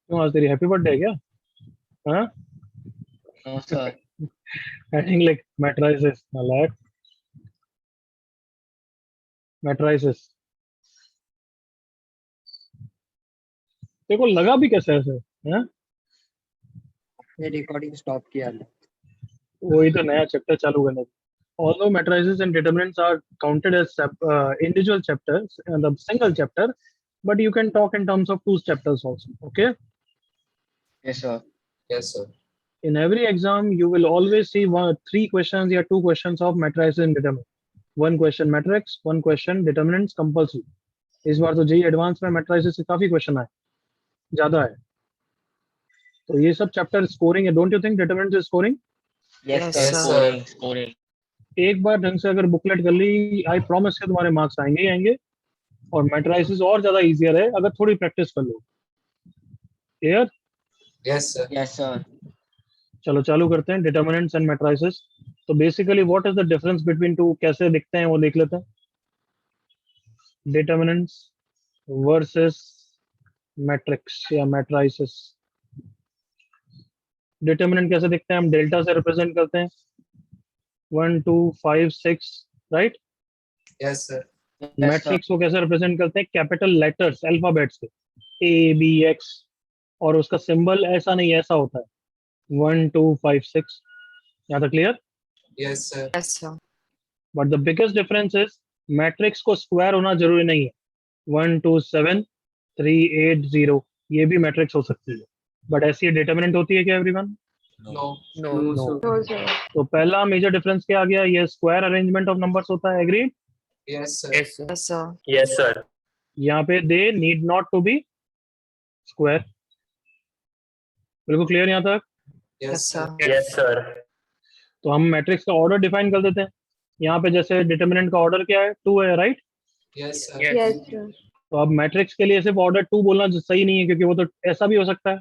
क्यों आज तेरी हैप्पी बर्थडे है क्या? हाँ, No, sir. heading like matrices, like matrices. तेरे को लगा भी कैसे ऐसे? हाँ, ये recording stop किया है. वही तो नया चैप्टर चालू करने. Although matrices and determinants are counted as individual chapters and the single chapter, but you can talk in terms of two chapters also. Okay. Yes, sir. Yes, sir. In every exam, you will always see three questions or two questions of matrices and determinants. One question matrix, one question determinants compulsory. इस बार तो JEE advance में matrices से काफी question आए, ज्यादा है. तो ये सब चैप्टर स्कोरिंग है. Don't you think determinants is scoring? Yes, Yes, sir. sir. Scoring, scoring. एक बार ढंग से अगर बुकलेट कर ली, आई प्रॉमिस के तुम्हारे मार्क्स आएंगे ही आएंगे. और मैट्रिसेस और ज्यादा इजियर है अगर थोड़ी प्रैक्टिस कर लो. Clear? Yes, sir. Yes, sir. चलो चालू करते हैं. Determinants and matrices. तो basically what is the difference between two, कैसे दिखते हैं वो देख लेते हैं. डिटरमिनेंट्स वर्सेस मैट्रिक्स या मैट्रिसेस. डिटरमिनेंट कैसे दिखते हैं? हम डेल्टा से रिप्रेजेंट करते हैं. 1 2 5 6, right. Yes, sir. Yes, sir. Matrix को कैसे रिप्रेजेंट करते हैं? कैपिटल लेटर्स, अल्फाबेट्स के, ए बी एक्स. और उसका सिंबल ऐसा नहीं, ऐसा होता है 1 2 5 6. यहाँ तक clear? Yes, sir. Yes, sir. But the biggest difference is matrix को स्क्वायर होना जरूरी नहीं है. 1 2 7 3 8 0 ये भी मैट्रिक्स हो सकती है. बट ऐसी डिटरमिनेंट होती है क्या everyone? No. No, No. sir. No, sir. तो पहला मेजर डिफरेंस क्या आ गया? ये स्क्वायर अरेंजमेंट ऑफ नंबर्स होता है. Agree? Yes, sir. Yes, sir. Yes, sir. Yes, sir. यहाँ पे they need not to be square. बिल्कुल क्लियर यहाँ तक? Yes, Yes, sir. sir. Yes, sir. तो हम मैट्रिक्स का ऑर्डर डिफाइन कर देते हैं. यहाँ पे जैसे डिटरमिनेंट का ऑर्डर क्या है? 2 है, right. Yes, sir. Yes. Yes, sir. तो अब मैट्रिक्स के लिए सिर्फ ऑर्डर 2 बोलना सही नहीं है, क्योंकि वो तो ऐसा भी हो सकता है.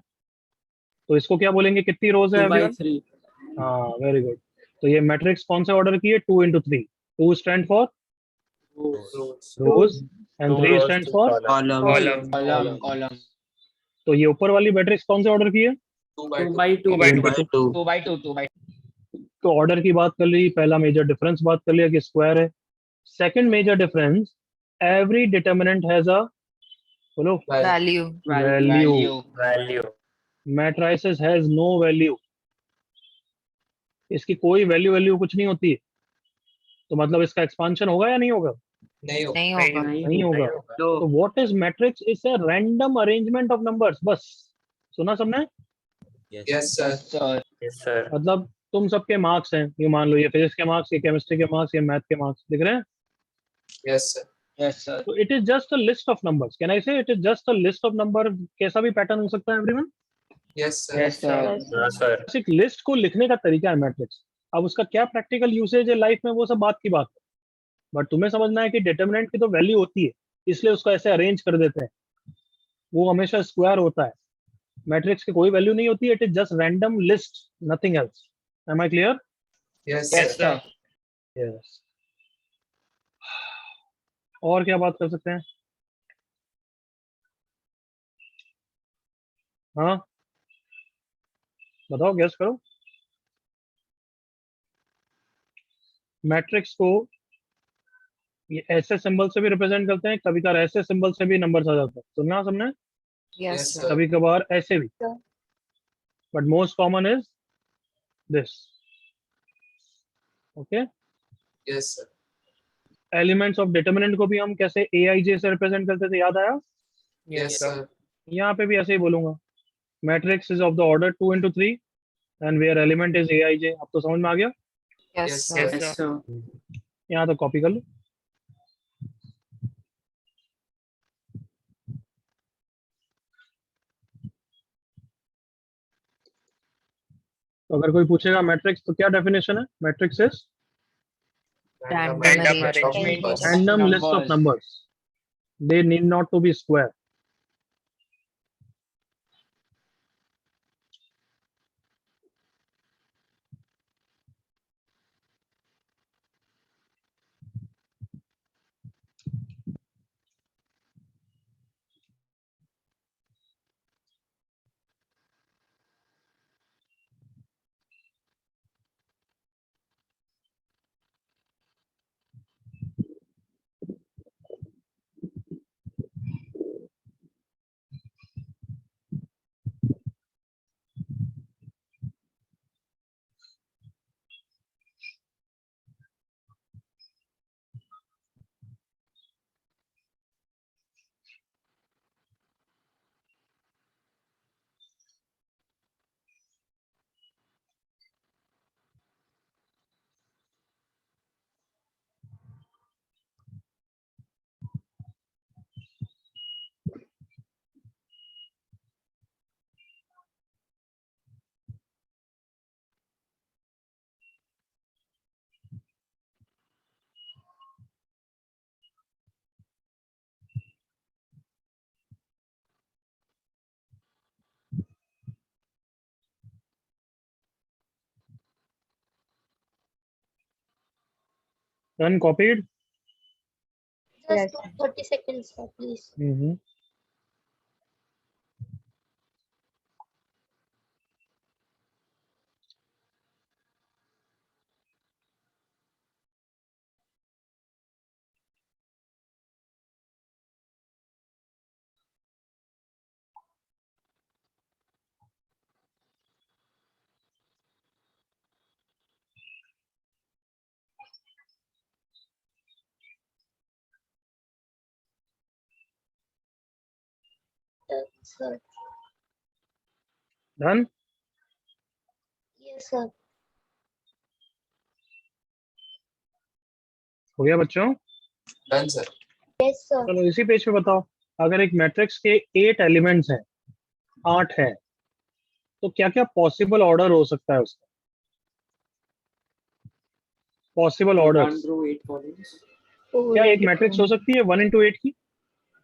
तो इसको क्या बोलेंगे? कितनी रोज है? 2 by 3. हाँ, वेरी गुड. तो ये मैट्रिक्स कौन से ऑर्डर की है? 2 into 3. 2 stand for rows and 3 stand for. Column. Column. Column. तो ये ऊपर वाली मैट्रिक्स कौन से ऑर्डर की है? 2 by 2 2. by 2. 2 by 2. 2 by 2. 2 by 2. तो ऑर्डर की बात कर ली, पहला मेजर डिफरेंस बात कर लिया कि स्क्वायर है. Second major difference, every determinant has a, बोलो, Value. Value. Value. Matrices has no value. इसकी कोई वैल्यू वैल्यू कुछ नहीं होती है. तो मतलब इसका एक्सपांशन होगा या नहीं होगा? नहीं होगा. नहीं होगा. नहीं होगा. तो what is matrix? Is a random arrangement of numbers. बस. सुना सबने? Yes, sir. Yes, sir. Yes, sir. मतलब तुम सबके मार्क्स हैं, ये मान लो, ये फिजिक्स के मार्क्स, ये केमिस्ट्री के मार्क्स, ये मैथ के मार्क्स दिख रहे हैं. Yes, sir. Yes, sir. तो it is just a list of numbers. Can I say it is just a list of number? कैसा भी पैटर्न हो सकता है everyone. Yes, sir. Yes, sir. Yes, sir. एक लिस्ट को लिखने का तरीका है मैट्रिक्स. अब उसका क्या प्रैक्टिकल यूसेज है लाइफ में, वो सब बात की बात है. बट तुम्हें समझना है कि डिटरमिनेंट की तो वैल्यू होती है, इसलिए उसको ऐसे अरेंज कर देते हैं. वो हमेशा स्क्वायर होता है. मैट्रिक्स की कोई वैल्यू नहीं होती. It is just random list, nothing else. Am I clear? Yes, Yes, sir. sir. Yes. और क्या बात कर सकते हैं? हाँ, बताओ, गेस करो. मैट्रिक्स को ये ऐसे सिंबल से भी रिप्रेजेंट करते हैं, कभी कभार ऐसे सिंबल से भी नंबर्स आ जाते हैं. सुनना सबने? yes, Yes, sir. sir. कभी कभार ऐसे भी. Sir. But most common is this. Okay. Yes, sir. Elements of determinant को भी हम कैसे ए आई जे से रिप्रेजेंट करते थे, याद आया? Yes, sir. यहाँ पे भी ऐसे ही बोलूंगा. Matrix is of the order 2 into 3 and where element is a i j. अब तो समझ में आ गया. Yes, Yes, sir. sir. Yes, sir. यहाँ तो कॉपी कर लो. तो अगर कोई पूछेगा मैट्रिक्स तो क्या डेफिनेशन है? Matrix is Random arrangement of arrangement. numbers. random list of numbers. They need not to be square. Done, copied. Yes. Just 30 seconds, sir, please. Mm-hmm. Sir. Done. Yes, sir. हो गया बच्चों? Done, sir. Yes, sir. चलो इसी page पे बताओ, अगर एक matrix के 8 एलिमेंट्स हैं, 8 है, तो क्या क्या पॉसिबल ऑर्डर हो सकता है उसका? Possible order One row, 8 columns. क्या एक मैट्रिक्स हो सकती है 1 into 8 की?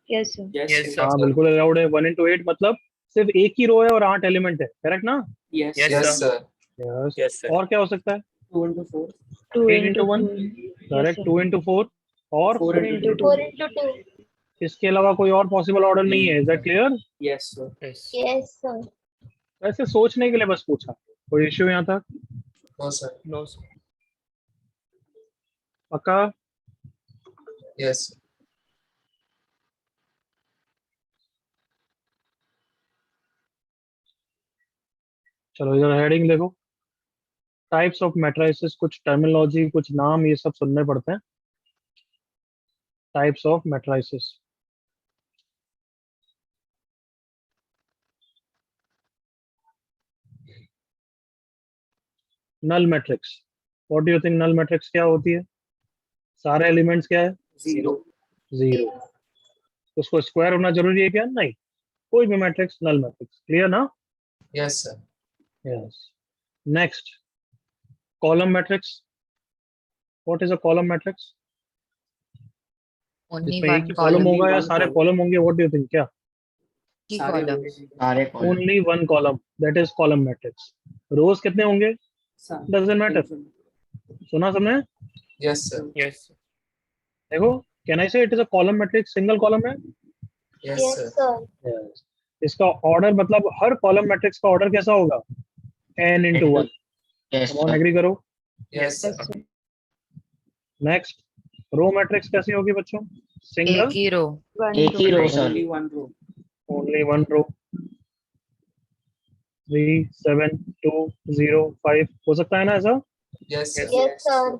Yes, sir. Yes, Yes, sir. sir. हाँ बिल्कुल अलाउड है। 1 into 8 मतलब सिर्फ एक ही रो है और 8 एलिमेंट है, करेक्ट ना? Yes, Yes, sir. sir. Yes. Yes, sir. और क्या हो सकता है? 2 into 4. 2 8 into into 1, 2. Correct. 2 into 4 और 4 4 into into 2. 4 into 2. इसके अलावा कोई और पॉसिबल ऑर्डर नहीं है, is that clear? Yes, sir. Yes, sir. वैसे सोचने के लिए बस पूछा, कोई इश्यू यहाँ तक? No, sir. No, sir. पक्का? Yes. चलो इधर हेडिंग देखो, टाइप्स ऑफ मैट्रिसेस, कुछ टर्मिनोलॉजी, कुछ नाम ये सब सुनने पड़ते हैं। Types of matrices, null matrix. What do you think null matrix क्या होती है? सारे एलिमेंट्स क्या है? 0. जीरो। उसको स्क्वायर होना जरूरी है क्या? नहीं, कोई भी मैट्रिक्स नल मैट्रिक्स, क्लियर ना? Yes, sir. Yes. Next, column matrix. What is a column matrix? Only इसमें एक one ही कॉलम column. होगा या one सारे column. कॉलम होंगे? What do you think? क्या? Key सारे column. rows. सारे column. Only one column, that is column matrix. Rows कितने होंगे? Doesn't matter. सुना सबने? Yes, sir. Yes. देखो, can I say it is a column matrix, single column है? Yes, Yes, sir. sir. Yes. इसका order मतलब हर कॉलम मैट्रिक्स का ऑर्डर कैसा होगा? n into 1। यस कौन एग्री करो? Yes, sir. Yes, sir. Next, row matrix कैसी होगी बच्चों? सिंगल, एक ही row. एक ही row sir. Only one row. Only one row. 3 7 2 0 5 हो सकता है ना ऐसा? Yes, sir. Yes, sir.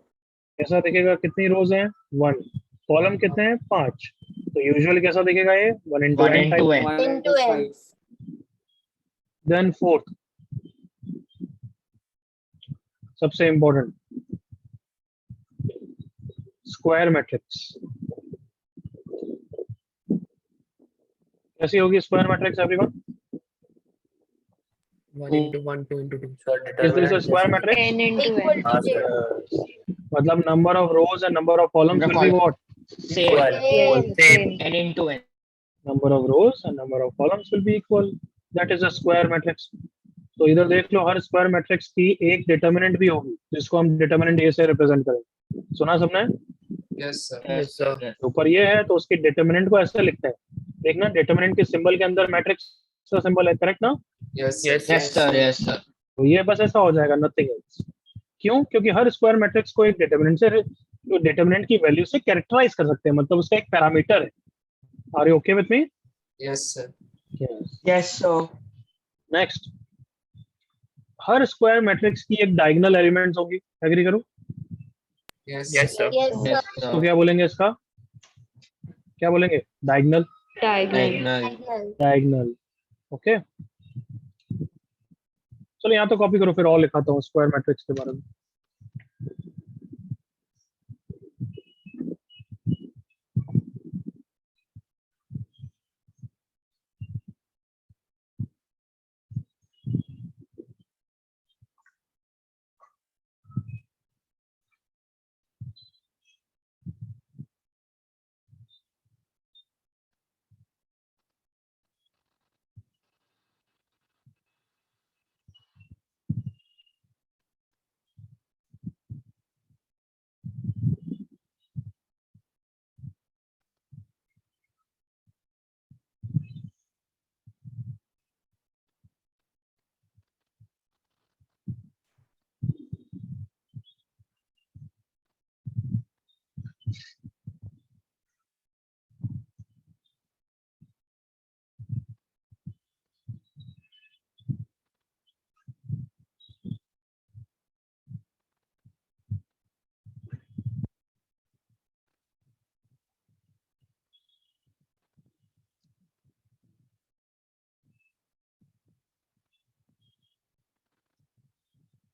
कैसा दिखेगा? कितनी रोज हैं? 1। कॉलम कितने हैं? 5। तो यूजुअली कैसा दिखेगा ये? 1 into one n into type. N. 1 Into into n. 5. Then fourth, सबसे इंपॉर्टेंट, स्क्वायर मैट्रिक्स। कैसी होगी square matrix everyone? 1 into 1, 2 into 2. Sir, is this a square matrix? n into Equal n. to 10. मतलब number of rows and number of columns will be what? Same Same. Same. N into n. Number of rows and number of columns will be equal, that is a square matrix. तो इधर देख लो, हर square matrix की एक determinant भी होगी, जिसको हम determinant ए से रिप्रेजेंट करेंगे। सुना सबने? Yes, sir. Yes sir. ऊपर ये है तो उसके डिटर्मिनेंट को ऐसे लिखते हैं। देखना, डिटर्मिनेंट के सिंबल के अंदर मैट्रिक्स का सिंबल है, करेक्ट ना? Yes, sir. Yes sir. Yes sir. तो ये बस ऐसा हो जाएगा, नथिंग एल्स। क्यों? क्योंकि हर स्क्वायर मैट्रिक्स को एक डिटर्मिनेंट की वैल्यू से कैरेक्टराइज कर सकते हैं, मतलब उसका एक पैरामीटर है। Are you okay with me? Yes, sir. Yes sir. Next, हर स्क्वायर मैट्रिक्स की एक डायगोनल एलिमेंट्स होगी, एग्री करो? Yes, Yes, sir. Yes, sir. Yes तो सर। क्या बोलेंगे इसका? क्या बोलेंगे? Diagonal. Diagonal. Diagonal. Diagonal. Diagonal, okay. चलो यहाँ तो कॉपी करो, फिर और लिखाता हूँ स्क्वायर मैट्रिक्स के बारे में।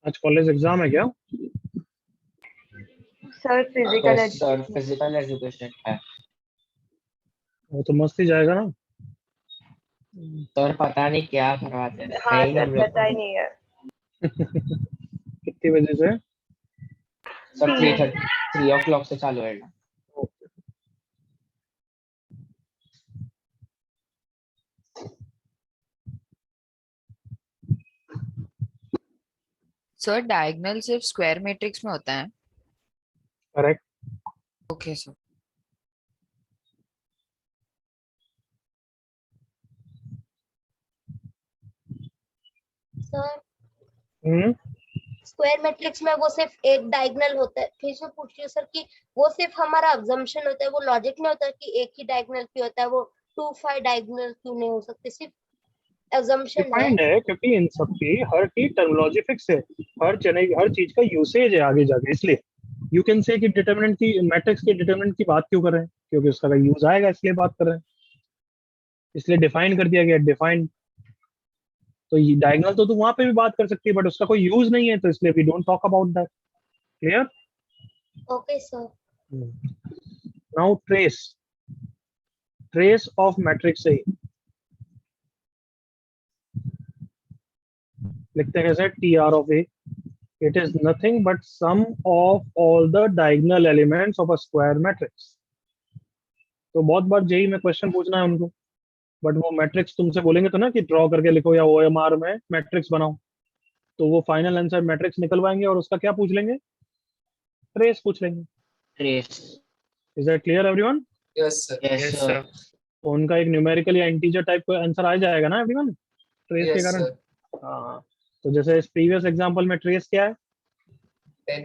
आज कॉलेज एग्जाम है क्या? Sir, physical yes sir, education. physical education है। वो तो मस्त ही जाएगा ना। सर पता नहीं क्या करवाते हैं, हाँ नहीं सर, हम लोग पता ही नहीं है। कितनी बजे से? सर 3 o'clock से चालू है। सर डायगोनल सिर्फ स्क्वायर मैट्रिक्स में होता है। करेक्ट। Okay sir. सर हम्म। स्क्वायर मैट्रिक्स में वो सिर्फ एक डायगोनल होता है, फिर से पूछ रही हूँ सर कि वो सिर्फ हमारा अब्जम्पशन होता है, वो लॉजिक नहीं होता कि एक ही डायगोनल क्यों होता है, वो 2 5 डायगोनल क्यों नहीं हो सकते, सिर्फ अजम्पशन है। डिफाइंड है क्योंकि इन सब की हर की टर्मिनोलॉजी फिक्स है, हर चीज का यूसेज है आगे जाके, इसलिए यू कैन से कि डिटरमिनेंट की मैट्रिक्स के डिटरमिनेंट की बात क्यों कर रहे हैं, क्योंकि उसका यूज आएगा इसलिए बात कर रहे हैं, इसलिए डिफाइन कर दिया गया डिफाइंड। तो डायगोनल तो वहां पे भी बात कर सकती है बट उसका कोई यूज नहीं है, तो इसलिए we don't talk about that. Clear? Okay sir. Now trace of matrix से लिखते हैं कैसे? T R of A, it is nothing but sum of all the diagonal elements of a square matrix। तो बहुत बार जेई में question पूछना है उनको, बट वो मैट्रिक्स तुमसे बोलेंगे तो ना कि ड्रॉ करके लिखो या ओएमआर में मैट्रिक्स बनाओ, तो वो फाइनल आंसर मैट्रिक्स निकलवाएंगे और उसका क्या पूछ लेंगे? ट्रेस पूछ लेंगे। Trace. Is that clear everyone? Yes, sir. Yes sir. तो उनका एक न्यूमेरिकल या इंटीजर टाइप का आंसर आ जाएगा ना एवरीवन, ट्रेस के Yes, कारण। sir. हाँ, तो जैसे इस प्रीवियस एग्जांपल में ट्रेस क्या है? 10.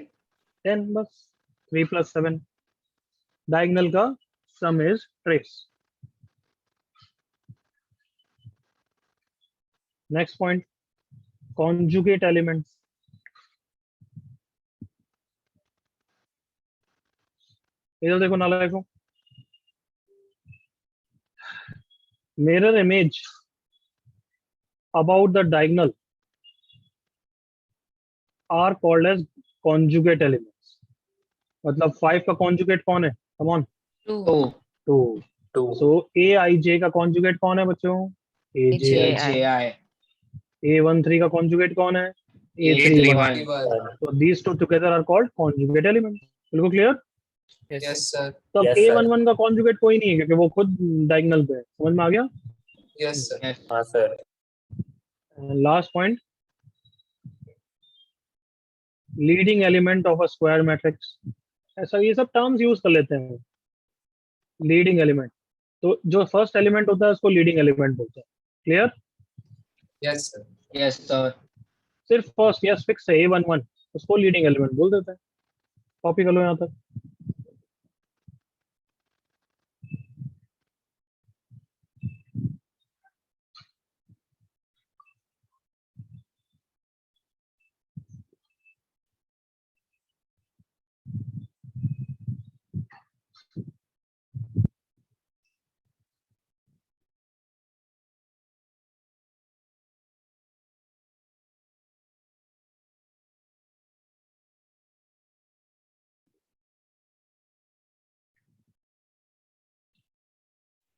10, बस 3 + 7 डायगोनल का sum is trace. Next point, conjugate elements. इधर देखो नालायकों, mirror image about the diagonal are called as conjugate elements. मतलब 5 का कॉन्जुगेट कौन है? Come on. 2 2। 2. So A i जे का कॉन्जुगेट कौन है बच्चों? ए जे AJ। आई। जे आई। ए 1 3 का कॉन्जुगेट कौन है? ए 3 A3 1। 1. तो these two together are called conjugate elements. बिल्कुल क्लियर? Yes, sir. तब Yes, ए sir. 1 1 का कॉन्जुगेट कोई नहीं है क्योंकि वो खुद डायगोनल पे है। समझ में आ गया? Yes, sir. यस हाँ sir. Last point, leading element of a square matrix. ऐसा ये सब टर्म्स यूज कर लेते हैं। लीडिंग एलिमेंट, तो जो फर्स्ट एलिमेंट होता है उसको लीडिंग एलिमेंट बोलते हैं। Clear? Yes, sir. Yes sir. सिर्फ फर्स्ट यस फिक्स है A11, उसको लीडिंग एलिमेंट बोल देते हैं। कॉपी कर लो यहाँ तक।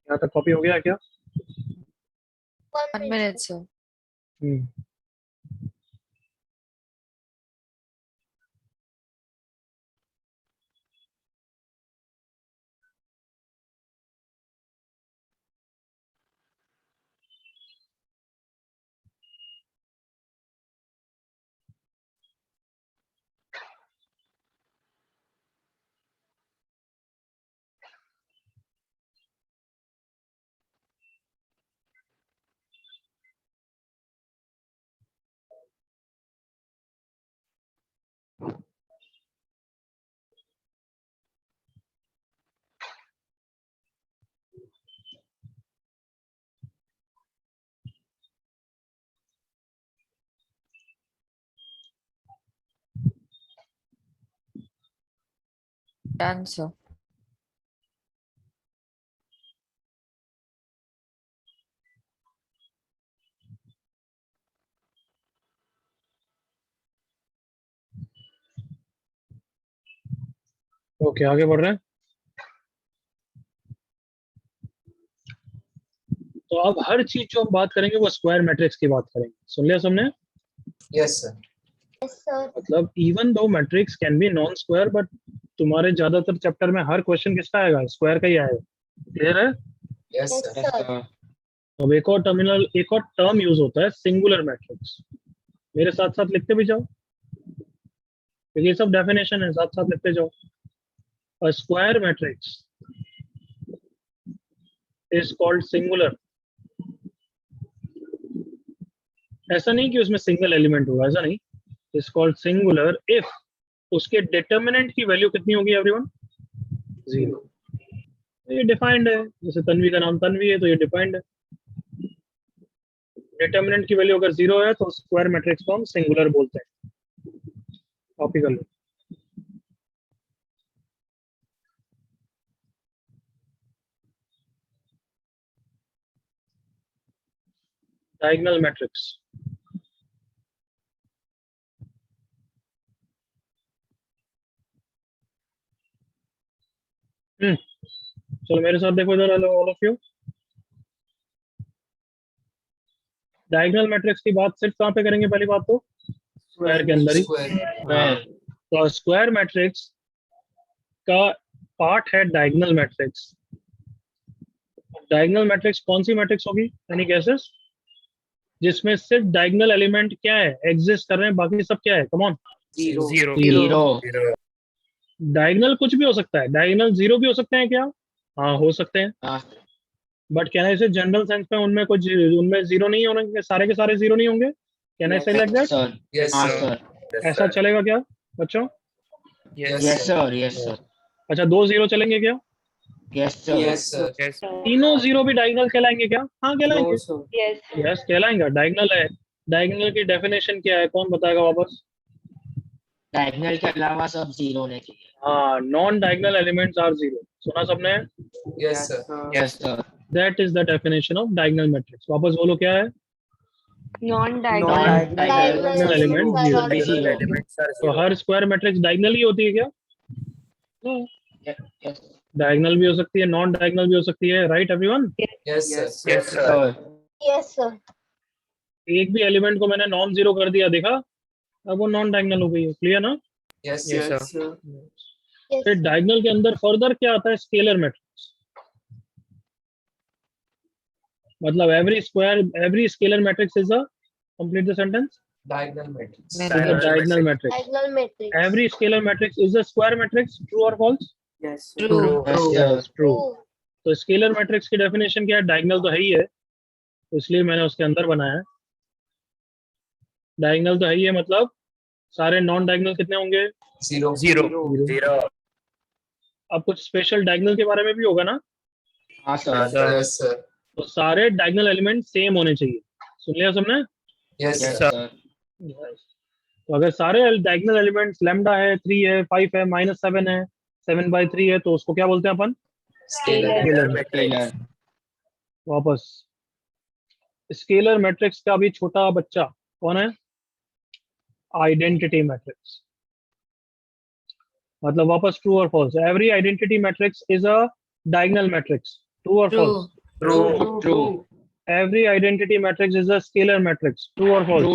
यहाँ तक कॉपी हो गया क्या? 1 1 minute minute sir। sir। हम्म। Done sir। ओके आगे बढ़ रहे हैं। तो अब हर चीज जो हम बात करेंगे वो स्क्वायर मैट्रिक्स की बात करेंगे। सुन लिया सबने? Yes, sir. Yes, sir. मतलब even though matrix can be non square, but तुम्हारे ज्यादातर चैप्टर में हर क्वेश्चन किसका आएगा? स्क्वायर का ही आएगा। क्लियर है? Yes, Yes, sir. Yes, sir. sir. अब एक और टर्म यूज होता है सिंगुलर मैट्रिक्स। मेरे साथ साथ लिखते भी जाओ, क्योंकि ये सब डेफिनेशन है, साथ साथ लिखते जाओ। अ square matrix is called singular. ऐसा नहीं कि उसमें सिंगल एलिमेंट होगा, ऐसा नहीं। इज कॉल्ड सिंगुलर इफ उसके डिटर्मिनेंट की वैल्यू कितनी होगी एवरीवन? 0। ये डिफाइंड है, जैसे तन्वी का नाम तन्वी है तो ये डिफाइंड है। डिटर्मिनेंट की वैल्यू अगर 0 है तो स्क्वायर मैट्रिक्स को हम सिंगुलर बोलते हैं। कॉपी कर लो। Diagonal matrix. चलो मेरे साथ देखो इधर, all of you. Diagonal matrix की बात सिर्फ कहाँ पे करेंगे? पहली बात तो स्क्वायर के अंदर ही। Square. Square. तो स्क्वायर मैट्रिक्स का पार्ट है डायगोनल मैट्रिक्स। डायगोनल मैट्रिक्स कौन सी मैट्रिक्स होगी? Any guesses? जिसमें सिर्फ डायगोनल एलिमेंट क्या है? एग्जिस्ट कर रहे हैं, बाकी सब क्या है? Come on. Zero. डायगोनल कुछ भी हो सकता है। डायगोनल 0 भी हो सकते हैं क्या? हाँ हो सकते हैं, Ah, बट कहना इसे जनरल सेंस में उनमें 0 नहीं होंगे, सारे के सारे 0 नहीं होंगे। कहना इसे like that? sir. Yes, Ah, sir. sir. ऐसा चलेगा क्या बच्चों? Yes, Yes, sir. sir. Yes, sir. अच्छा 2 0 चलेंगे क्या? Yes, sir. Yes, sir. तीनों 0 भी डायगोनल कहलाएंगे क्या? हाँ कहलाएंगे। Yes. यस कहलाएंगे। डायगोनल है। डायगोनल की डेफिनेशन क्या है? कौन बताएगा वापस? Diagonal के अलावा सब 0 होने चाहिए. हाँ, नॉन डायगोनल एलिमेंट्स आर 0। सुना सबने? Yes, sir. Yes, sir. That is the definition of diagonal matrix. वापस बोलो क्या है? Non-diagonal. Diagonal element are 0 all Zero. तो हर स्क्वायर मैट्रिक्स डायगोनल ही होती है क्या? Yes, डायगोनल भी हो सकती है, नॉन डायगोनल भी हो सकती है। Right everyone? Yes, sir. yes, sir. Yes, sir. एक भी एलिमेंट को मैंने नॉन 0 कर दिया, देखा? अब वो नॉन डायगोनल हो गई है। क्लियर ना? Yes, Yes, sir. sir. Yes. फिर डायगोनल के अंदर फर्दर क्या आता है? Scalar matrix. मतलब every scalar matrix is a complete the sentence Diagonal matrix. Diagonal matrix. Diagonal matrix. Every scalar matrix is a square matrix. True और false? Yes, sir. True. Yes, sir. True. True. तो scalar matrix की definition क्या है? Diagonal तो है ही है, तो इसलिए मैंने उसके अंदर बनाया है। डायगोनल तो है ही है, मतलब सारे नॉन डायगोनल कितने होंगे? Zero. Zero। अब कुछ स्पेशल डायगोनल के बारे में भी होगा ना? हाँ, sir. Yes, sir. तो सारे डायगोनल एलिमेंट सेम होने चाहिए। सुन लिया सबने? Yes, Yes, sir. sir. तो अगर सारे डायगोनल एलिमेंट्स लैम्डा है, 3 है, 5 है, -7 है, 7/3 है, तो उसको क्या बोलते हैं अपन? Scalar. Scalar. वापस स्केलर मैट्रिक्स का भी छोटा बच्चा कौन है? Identity matrix. मतलब वापस ट्रू और false. Every identity matrix is a diagonal matrix. True और false? True. Every identity matrix is a scalar matrix. True और false?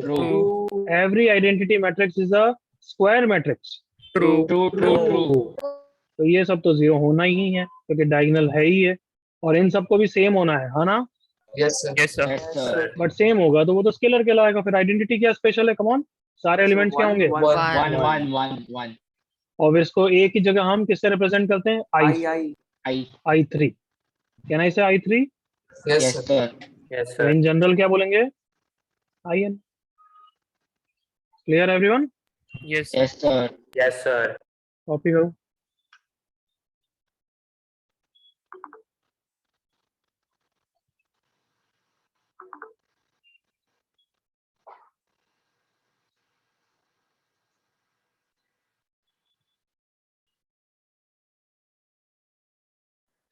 True. Every identity matrix is a square matrix. True. तो ये सब तो 0 होना ही है, क्योंकि डायगोनल है ही है, और इन सबको भी सेम होना है ना? Yes, sir. Yes, sir. But same होगा तो वो तो स्केलर कहलाएगा। फिर आइडेंटिटी क्या स्पेशल है? कम ऑन, सारे एलिमेंट्स क्या होंगे? One. और फिर इसको एक ही जगह हम किससे रिप्रेजेंट करते हैं? I. I3। कहना इसे I3। Yes, Yes, sir. sir. In general क्या बोलेंगे? IN। Clear everyone? Yes, sir. Copy करो।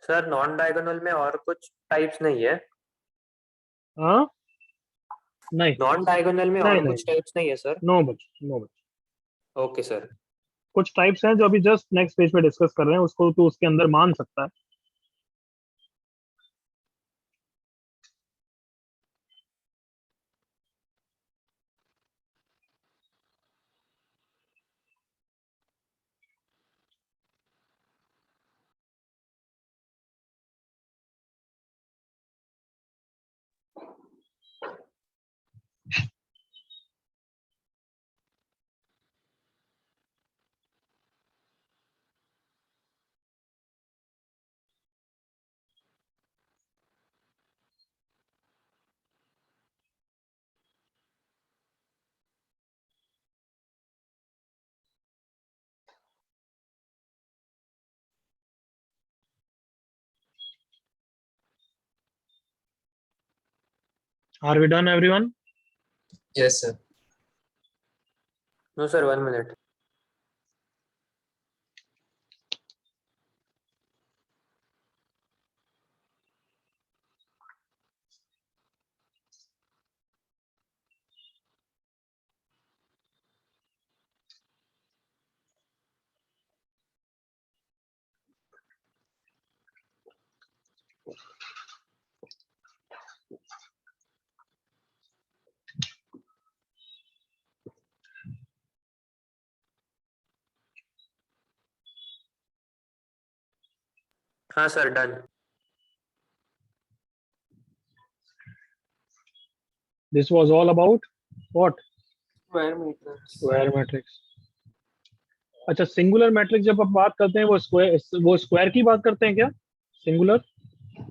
सर नॉन डायगोनल में और कुछ टाइप्स नहीं है? हाँ नहीं, नॉन डायगोनल में नहीं, और नहीं। कुछ टाइप्स नहीं है सर? नो बच। Okay sir. कुछ टाइप्स हैं जो अभी जस्ट नेक्स्ट पेज पे डिस्कस कर रहे हैं, उसको तो उसके अंदर मान सकता है। Are we done everyone? Yes, sir. No sir 1 minute. हाँ sir done. This was all about what? Square matrix. Square matrix. अच्छा, सिंगुलर मैट्रिक्स जब आप बात करते हैं वो स्क्वायर की बात करते हैं क्या? सिंगुलर?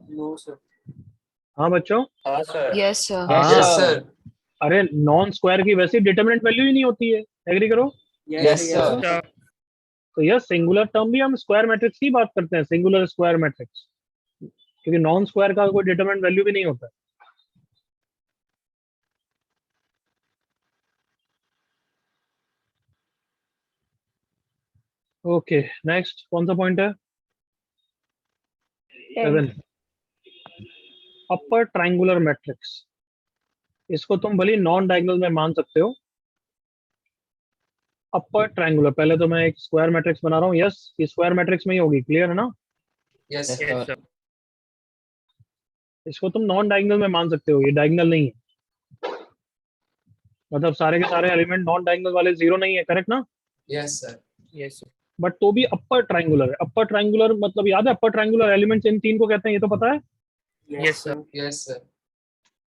No sir. हाँ बच्चों? हाँ sir. Yes sir. Yes, Yes, sir. sir. अरे नॉन स्क्वायर की वैसे डिटरमिनेंट वैल्यू ही नहीं होती है, एग्री करो? Yes, sir. तो यह सिंगुलर टर्म भी हम स्क्वायर मैट्रिक्स की बात करते हैं, सिंगुलर स्क्वायर मैट्रिक्स, क्योंकि नॉन स्क्वायर का कोई डिटरमिनेंट वैल्यू भी नहीं होता। ओके, नेक्स्ट कौन सा पॉइंट है? 7, अपर ट्रायंगुलर मैट्रिक्स। इसको तुम भले नॉन डायगोनल में मान सकते हो। अपर ट्रायंगुलर, पहले तो मैं एक स्क्वायर मैट्रिक्स बना रहा हूँ। यस, ये स्क्वायर मैट्रिक्स में ही होगी, क्लियर है ना? Yes, Yes, sir. sir. इसको तुम नॉन डायगोनल में मान सकते हो, ये डायगोनल नहीं है, मतलब सारे के सारे एलिमेंट नॉन डायगोनल वाले जीरो नहीं है, करेक्ट ना? Yes, sir. Yes sir. But तो भी अपर ट्रायंगुलर है। अपर ट्रायंगुलर मतलब याद है, अपर ट्रायंगुलर एलिमेंट्स इन तीन को कहते हैं, ये तो पता है? Yes sir. Yes, sir.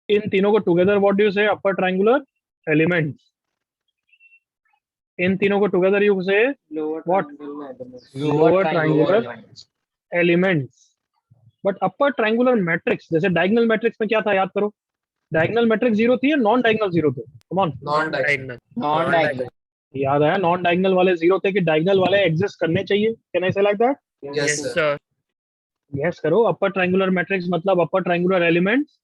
इन तीनों को टुगेदर व्हाट डू यू से? अपर ट्रायंगुलर एलिमेंट्स। इन तीनों को टुगेदर यू से लोअर What? ट्रायंगल में elements. Lower triangular elements. But upper triangular matrix, जैसे डायगोनल मैट्रिक्स में क्या था, याद करो? डायगोनल मैट्रिक्स जीरो थी या नॉन डायगोनल जीरो थे? Come on, Non-diagonal. Non-diagonal. याद आया? नॉन डायगोनल वाले जीरो थे कि डायगोनल वाले एग्जिस्ट करने चाहिए? Can I say like that? Yes, sir. Yes करो। अपर ट्रायंगुलर मैट्रिक्स मतलब upper triangular elements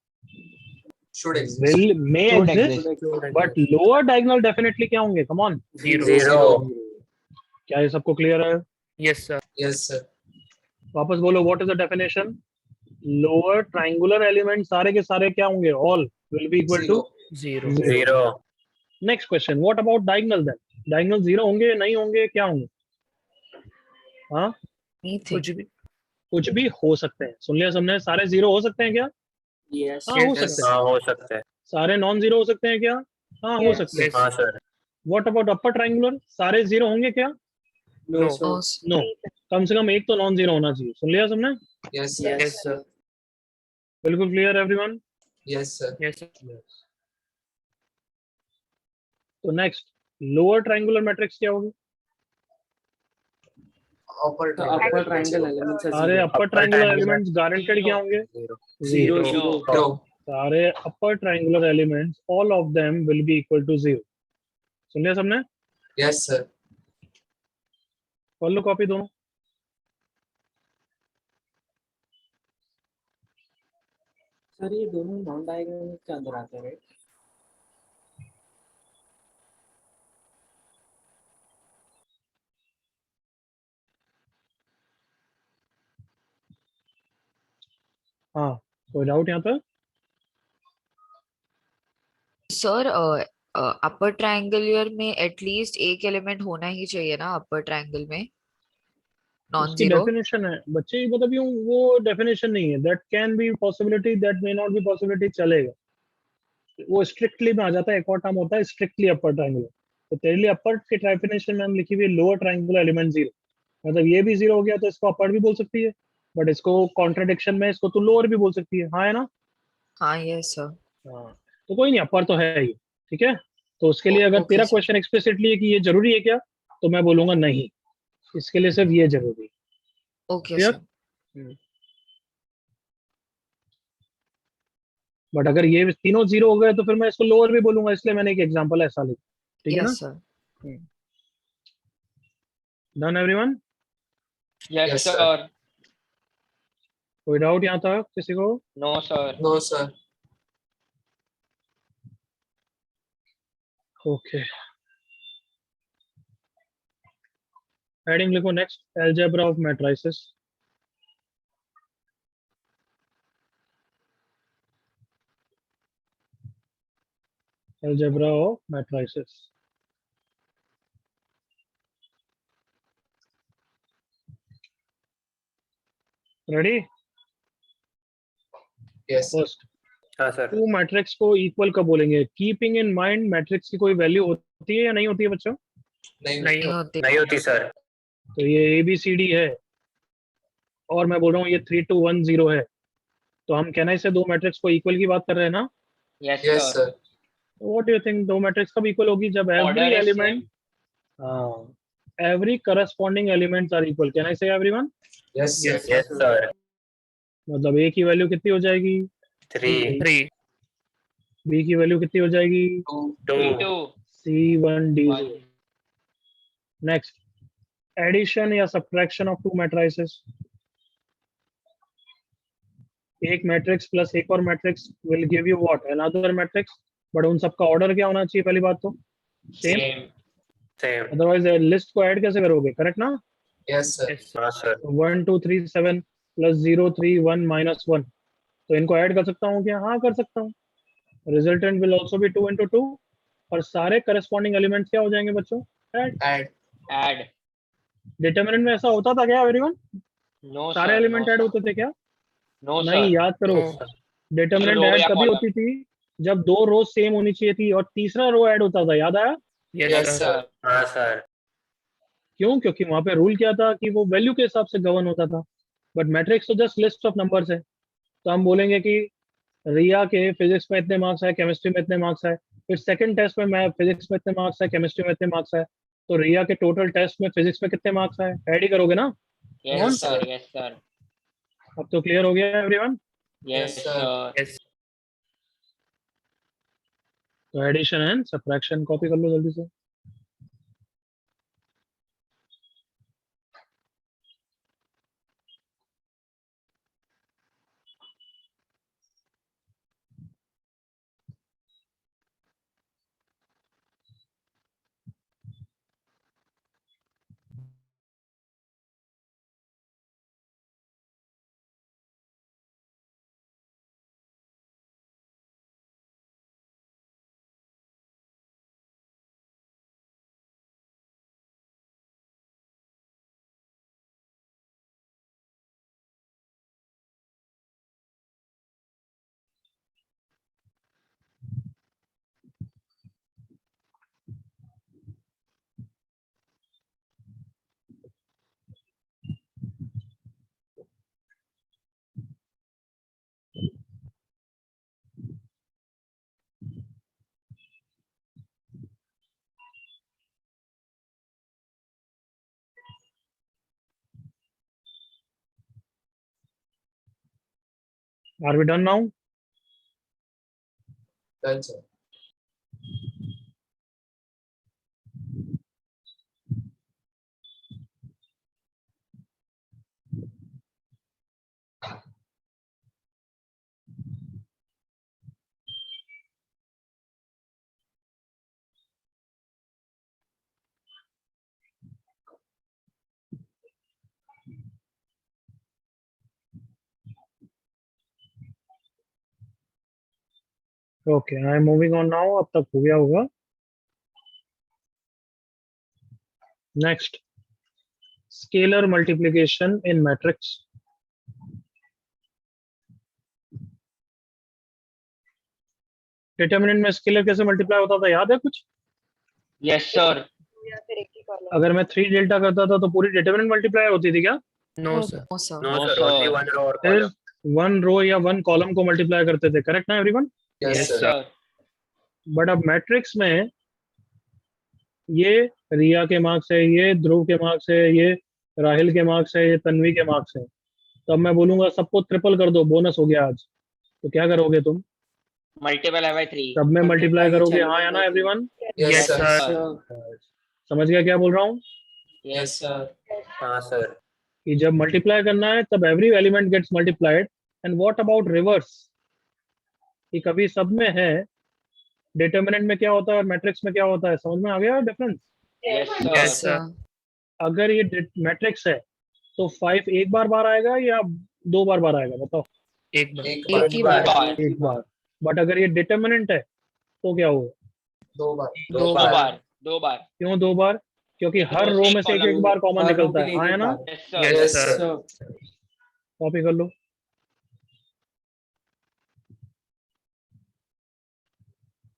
Should exist. will may Should exist, exist. But lower diagonal definitely क्या होंगे? Come on, zero. क्या ये सबको क्लियर है? Yes, sir. वापस बोलो, what is the definition? Lower triangular element सारे के सारे क्या होंगे? All will be equal to Zero. Zero. Next question, what about diagonal then? Diagonal zero होंगे, नहीं होंगे, क्या होंगे? हाँ, नहीं थे। कुछ भी हो सकते हैं। सुन लिया सबने? सारे जीरो हो सकते हैं क्या? यस। हाँ, हो Yes. सकते हैं। हाँ हो सकते हैं। सारे नॉन जीरो हो सकते हैं क्या? हाँ, हो सकते हैं। हाँ sir. What about upper triangular? सारे जीरो होंगे क्या? No No, sir. sir. No, कम से कम एक तो नॉन जीरो होना चाहिए। सुन लिया सबने? Yes, sir. Yes sir. बिल्कुल क्लियर एवरीवन? Yes, sir. तो नेक्स्ट, लोअर ट्रायंगुलर मैट्रिक्स क्या होगी? Upper upper triangle. Triangle elements सारे अपर ट्रायंगुलर एलिमेंट्स गारंटेड क्या होंगे? Zero zero. जीरो। Zero. सारे upper triangular elements all of them will be equal to zero. सुन लिया सबने? Yes, sir. कर लो कॉपी दोनों। सर ये दोनों नॉन डायगोनल के अंदर आते हैं, राइट? हाँ, कोई डाउट यहाँ पर? सर अपर ट्रायंगुलर में एटलीस्ट एक एलिमेंट होना ही चाहिए ना अपर ट्रायंगल में, नॉन उसकी जीरो। डेफिनेशन है बच्चे, मतलब यूं वो डेफिनेशन नहीं है, that can be possibility, that may not be possibility, चलेगा। वो स्ट्रिक्टली में आ जाता है, एक और टर्म होता है स्ट्रिक्टली अपर ट्रायंगुलर। तो तेरे लिए अपर की डेफिनेशन में हम लिखी हुई है लोअर ट्रायंगुलर एलिमेंट जीरो, मतलब ये भी जीरो हो गया तो इसको अपर भी बोल सकती है, बट इसको कॉन्ट्रडिक्शन में इसको तो लोअर भी बोल सकती है, हाँ है ना? हाँ यस सर। हाँ, तो कोई नहीं, अपर तो है ही, ठीक है। तो उसके लिए अगर ओके तेरा सर। क्वेश्चन एक्सप्लिसिटली है कि ये जरूरी है क्या, तो मैं बोलूंगा नहीं, इसके लिए सिर्फ ये जरूरी है। Okay clear? सर। बट अगर ये तीनों जीरो हो गए तो फिर मैं इसको लोअर भी बोलूंगा, इसलिए मैंने एक एग्जांपल ऐसा लिखा, ठीक है ना? Yes sir. Done everyone? Yes, Yes, sir. sir. कोई डाउट यहाँ तक किसी को? No, sir. No, sir. Okay, heading लिखो next, algebra of matrices. Algebra of matrices, ready? Yes, sir. First, हाँ सर। टू मैट्रिक्स को इक्वल कब बोलेंगे? कीपिंग इन माइंड मैट्रिक्स की कोई वैल्यू होती है या नहीं होती है बच्चों? नहीं, नहीं होती। नहीं होती सर। तो ये ABCD है और मैं बोल रहा हूँ ये 3210 है, तो हम कहना इससे दो मैट्रिक्स को इक्वल की बात कर रहे हैं ना? Yes, yes, sir. sir. What do you think, दो मैट्रिक्स कब इक्वल होगी? जब Order every is element, same. हाँ, every corresponding elements are equal. Can I say everyone? Yes, sir. Yes, sir. मतलब A की वैल्यू कितनी हो जाएगी? 3. 3। B की वैल्यू कितनी हो जाएगी? 2. 2. C1D0। 1. नेक्स्ट, एडिशन या सब्ट्रैक्शन ऑफ टू मैट्रिसेस। एक मैट्रिक्स प्लस एक और matrix will give you what, another matrix, but उन सबका ऑर्डर क्या होना चाहिए? पहली बात तो same, Same. Same. Otherwise list को ऐड कैसे करोगे? करेक्ट ना? Yes, sir. हाँ सर। 1 2 3 7 प्लस 0 3 1 माइनस 1, तो इनको ऐड कर सकता हूँ क्या? हाँ कर सकता हूँ। Resultant will also be 2 into 2, और सारे करस्पॉन्डिंग एलिमेंट्स क्या हो जाएंगे बच्चों? ऐड। Add. Add. डिटरमिनेंट में ऐसा होता था क्या एवरीवन? No, सारे sir. Element No, add sir. होते थे क्या? No, नहीं, sir. याद करो, डिटरमिनेंट रो ऐड या कभी कॉलम। होती थी जब दो रो सेम होनी चाहिए थी और तीसरा रो ऐड होता था, याद आया? Yes, sir. हाँ सर। क्यों? क्योंकि वहां पे रूल क्या था कि वो वैल्यू के हिसाब से गवर्न होता था, बट मैट्रिक्स तो जस्ट लिस्ट ऑफ नंबर्स है। तो हम बोलेंगे कि रिया के फिजिक्स में इतने मार्क्स है, केमिस्ट्री में इतने मार्क्स है, फिर सेकंड टेस्ट में मैं फिजिक्स में इतने मार्क्स है, केमिस्ट्री में इतने मार्क्स है, तो रिया के टोटल टेस्ट में फिजिक्स में कितने मार्क्स है? ऐड ही करोगे ना? Yes, कौन? sir. Yes, sir. अब तो क्लियर हो गया everyone? Yes, Yes, sir. sir. तो एडिशन एंड सब्ट्रैक्शन कॉपी कर लो जल्दी से। Are we done now? Done, sir. Okay, I am moving on now. अब तक हो गया होगा। Next, scalar multiplication in matrix. Determinant में स्केलर कैसे मल्टीप्लाई होता था, याद है कुछ? Yes sir. या फिर एक ही कॉलम। अगर मैं 3 डेल्टा करता था तो पूरी डिटर्मिनेंट मल्टीप्लाई होती थी क्या? No, sir. No, sir. No, No, sir. sir. Only one row or फिर column. 1 रो या 1 कॉलम को मल्टीप्लाई करते थे, करेक्ट ना everyone? Yes, yes sir. Sir. But अब मैट्रिक्स में ये रिया के मार्क्स है, ये ध्रुव के मार्क्स है, ये राहिल के मार्क्स है, ये तन्वी के मार्क्स है। तो अब मैं बोलूंगा सबको ट्रिपल कर दो, बोनस हो गया आज। तो क्या करोगे तुम? मल्टीपल है बाय 3। सब में मल्टीप्लाई करोगे, हाँ या ना एवरीवन? Yes, sir. समझ गया क्या बोल रहा हूँ? Yes, sir. हाँ, sir. कि जब मल्टीप्लाई करना है तब every element gets multiplied. And what about reverse, कि कभी सब में है, डिटर्मिनेंट में क्या होता है और मैट्रिक्स में क्या होता है, समझ में आ गया difference? Yes Yes, sir. sir. अगर ये मैट्रिक्स है तो 5 एक बार आएगा या 2 बार आएगा, बताओ? एक एक ही बार। एक बार। बट अगर ये डिटर्मिनेंट है तो क्या होगा? दो बार। दो बार। 2 बार। क्यों 2 बार? क्योंकि हर रो में से एक बार कॉमन निकलता है, हाँ या ना? Yes, sir. कॉपी कर लो।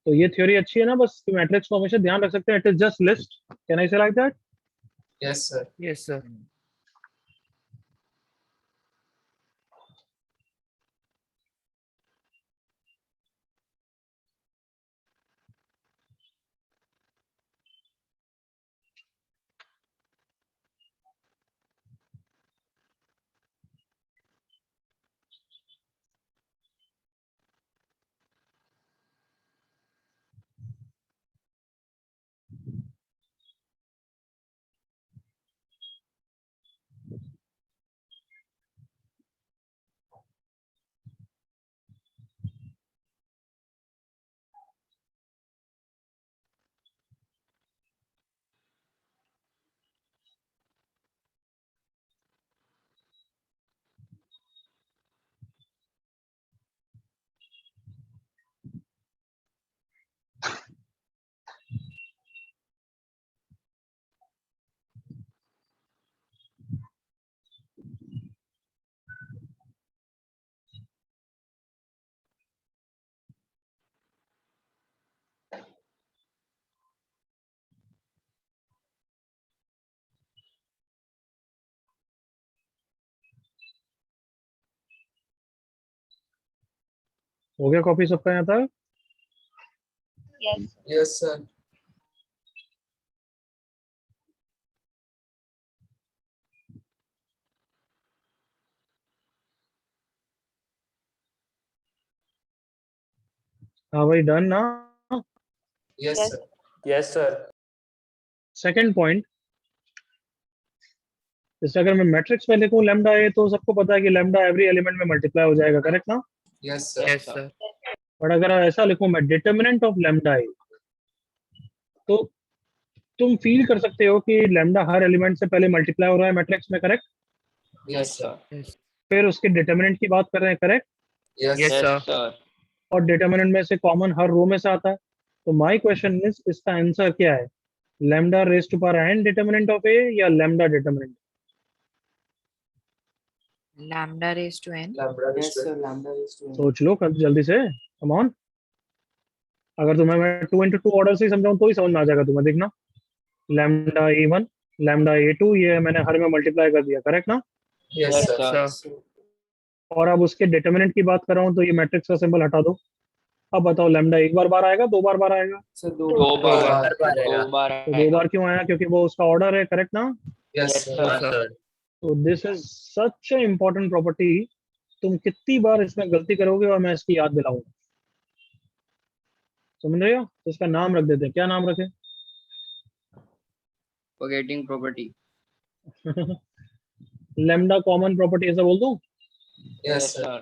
तो ये थ्योरी अच्छी है ना, बस मैट्रिक्स को हमेशा ध्यान रख सकते हैं। It is just list, can I say like that? Yes, sir. Yes, sir. हो गया कॉपी सबका यहाँ तक? Yes. Yes, sir. हाँ भाई, डन ना? Yes, Yes. sir. Yes, sir. Second point, जैसे अगर मैं मैट्रिक्स में लिखूं लैम्डा ए, तो सबको पता है कि लैम्डा एवरी एलिमेंट में मल्टीप्लाई हो जाएगा, करेक्ट ना? Yes, sir. Yes, sir. But अगर ऐसा लिखूं मैं डिटर्मिनेंट ऑफ लैम्डा ए, तो तुम फील कर सकते हो कि लैम्डा हर एलिमेंट से पहले मल्टीप्लाई हो रहा है मैट्रिक्स में, करेक्ट? Yes, sir. फिर उसके डिटर्मिनेंट की बात कर रहे हैं, correct? Yes, Yes, sir. sir. और डिटर्मिनेंट में से कॉमन हर रो में से आता है। तो माय क्वेश्चन इज, इसका आंसर क्या है? Lambda raise to power n determinant of a या lambda determinant? Lambda raised to n. Lambda Yes, is sir. Lambda is to n. सोच लो जल्दी से, कम ऑन। अगर तुम्हें मैं 2 into 2 ऑर्डर से ही समझाऊं तो ही समझ में आ जाएगा तुम्हें, देखना। लैम्डा ए1, लैम्डा ए2, ये मैंने हर में मल्टीप्लाई कर दिया, करेक्ट ना? Yes, sir. Sir. और अब उसके डिटर्मिनेंट की बात कर रहा हूँ तो ये मैट्रिक्स का सिंबल हटा दो। अब बताओ लैम्डा एक बार आएगा, 2 बार आएगा? Sir, दो दो बार। बार। 2 बार। तो 2 बार क्यों आया? क्योंकि वो उसका ऑर्डर है, करेक्ट ना? Yes, sir. sir. तो this is such A important property. तुम कितनी बार इसमें गलती करोगे और मैं इसकी याद दिलाऊंगा, समझ रहे हो? तो इसका नाम रख देते हैं, क्या नाम रखें? Forgetting property. Lambda common property, ऐसा बोल दूं? Yes, sir.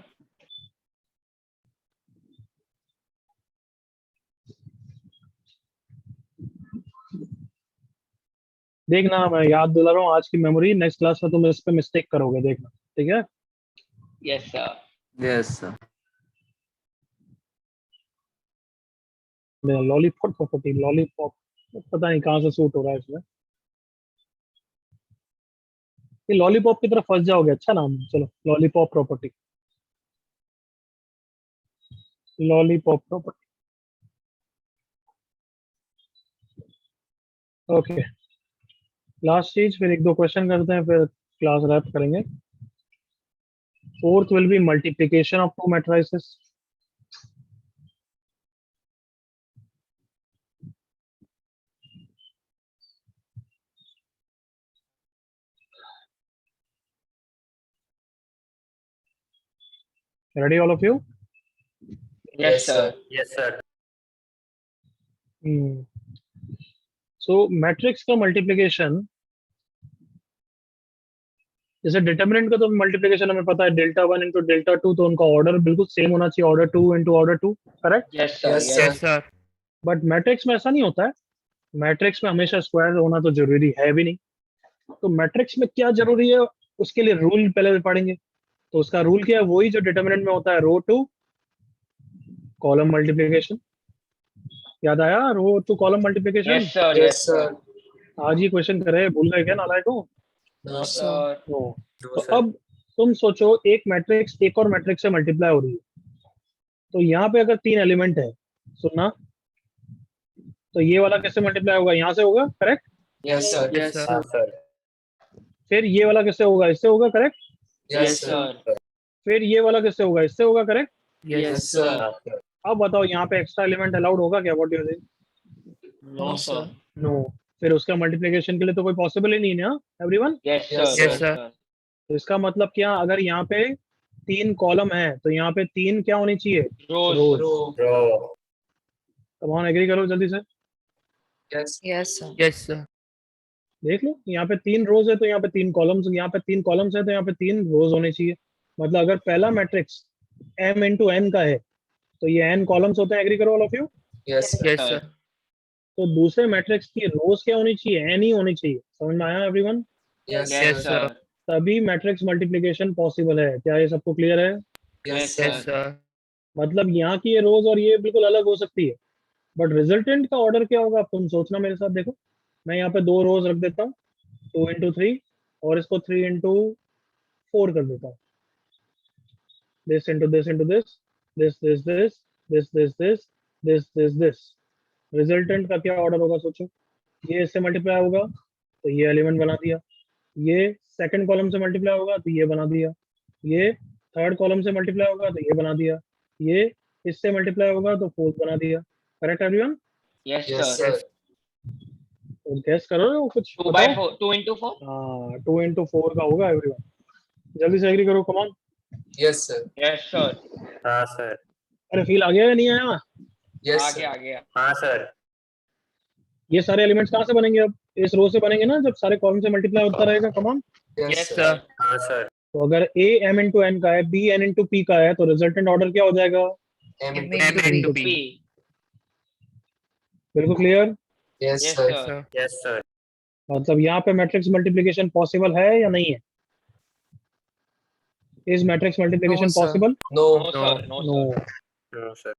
देखना, मैं याद दिला रहा हूँ आज की मेमोरी, नेक्स्ट क्लास में तुम इस पे मिस्टेक करोगे, देखना, ठीक है? Yes sir. Yes, sir. Lollipop property, lollipop पता नहीं कहाँ से सूट हो रहा है इसमें। ये लॉलीपॉप की तरफ फंस जाओगे, अच्छा नाम है, चलो lollipop property, lollipop property. Okay, last चीज, फिर एक दो क्वेश्चन करते हैं, फिर क्लास रैप करेंगे। Fourth will be multiplication of to matrices. Ready, all of you? Yes, sir. Yes, sir. So matrix का मल्टीप्लिकेशन, जैसे डिटर्मिनेंट का तो मल्टीप्लिकेशन हमें पता है, डेल्टा 1 इंटू डेल्टा 2, तो उनका ऑर्डर बिल्कुल सेम होना चाहिए, order 2 into order 2, correct? Yes, sir. Yes, Yes, sir. But matrix में ऐसा नहीं होता है, मैट्रिक्स में हमेशा स्क्वायर होना तो जरूरी है भी नहीं। तो मैट्रिक्स में क्या जरूरी है, उसके लिए रूल पहले पढ़ेंगे। तो उसका रूल क्या है, वही जो डिटर्मिनेंट में होता है, रो टू कॉलम मल्टीप्लिकेशन। याद आया, row to column multiplication? Yes, sir. Yes, sir. आज ही क्वेश्चन करे, भूल गए क्या नालायक हो? No, sir. Sir. तो No, sir. अब तुम सोचो, एक मैट्रिक्स एक और मैट्रिक्स से मल्टीप्लाई हो रही है, तो यहाँ पे अगर 3 एलिमेंट है, सुनना, तो ये वाला किससे मल्टीप्लाई होगा, यहाँ से होगा, correct? Yes, sir. Yes, Ah, sir. फिर ये वाला किससे होगा, इससे होगा, correct? Yes, Yes, sir. sir. फिर ये वाला किससे होगा, इससे होगा, correct? Yes, sir. Ah, sir. अब बताओ यहाँ पे एक्स्ट्रा एलिमेंट अलाउड होगा क्या, what do you think? No, sir. No. फिर उसका मल्टीप्लिकेशन के लिए तो कोई पॉसिबल ही नहीं है ना, everyone? Yes, sir. Yes, Yes, sir. sir. तो इसका मतलब क्या, अगर यहाँ पे 3 कॉलम है, तो यहाँ पे 3 क्या होनी चाहिए, Rose. रोज। Bro. कमान एग्री करो जल्दी से, Yes. Yes, sir. Yes, sir. देख लो, यहाँ पे 3 रोज है तो यहाँ पे 3 कॉलम्स, यहाँ पे 3 कॉलम्स है तो यहाँ पे 3 रोज होने चाहिए। मतलब अगर पहला मैट्रिक्स m इंटू n का है, तो ये n कॉलम्स होते हैं, एग्री करो all of you? Yes, sir. Yes, sir. तो दूसरे मैट्रिक्स की रोज क्या होनी चाहिए, n ही होनी चाहिए। समझ में आया everyone? Yes, Yes, sir. sir. तभी मैट्रिक्स मल्टीप्लिकेशन पॉसिबल है। क्या ये सबको क्लियर है? Yes, Yes, sir. sir. मतलब यहाँ की ये रोज और ये बिल्कुल अलग हो सकती है, बट रिजल्टेंट का ऑर्डर क्या होगा, अब तुम सोचना मेरे साथ। देखो, मैं यहाँ पे 2 रोज रख देता हूँ, 2 इंटू 3, और इसको 3 इंटू 4 कर देता हूँ, this into this into this, this this this this this this this this this. Resultant का क्या ऑर्डर होगा, सोचो। ये इससे मल्टीप्लाई होगा तो ये एलिमेंट बना दिया, ये सेकंड कॉलम से मल्टीप्लाई होगा तो ये बना दिया, ये थर्ड कॉलम से मल्टीप्लाई होगा तो ये बना दिया, ये इससे मल्टीप्लाई होगा तो फोर्थ बना दिया। Correct everyone? Yes, Yes, sir. sir. तो गैस करो, कुछ 2 by बताओ। 4. 2 into 4. हाँ, 2 इंटू 4 का होगा एवरीवन, जल्दी से एग्री करो, कमान। Yes, sir. Yes, sir. Ah, sir. अरे फील आ गया या नहीं आया? Yes, आ गया, sir. आ गया. Ah, sir. ये सारे एलिमेंट्स कहाँ से बनेंगे, अब इस रो से बनेंगे ना, जब सारे कॉलम से मल्टीप्लाई होता रहेगा। कमान, Yes, Yes, sir. sir. Ah, sir. तो अगर a m इंटू n का है, b n इंटू p का है, तो रिजल्टेंट ऑर्डर क्या हो जाएगा? M M into M into into P. P. बिल्कुल clear? Yes, Yes, sir. sir. Yes, sir. मतलब यहाँ पे मैट्रिक्स मल्टीप्लिकेशन पॉसिबल है या नहीं है? Is matrix multiplication No, sir. Possible? No. No, sir. No, no. sir. No, sir.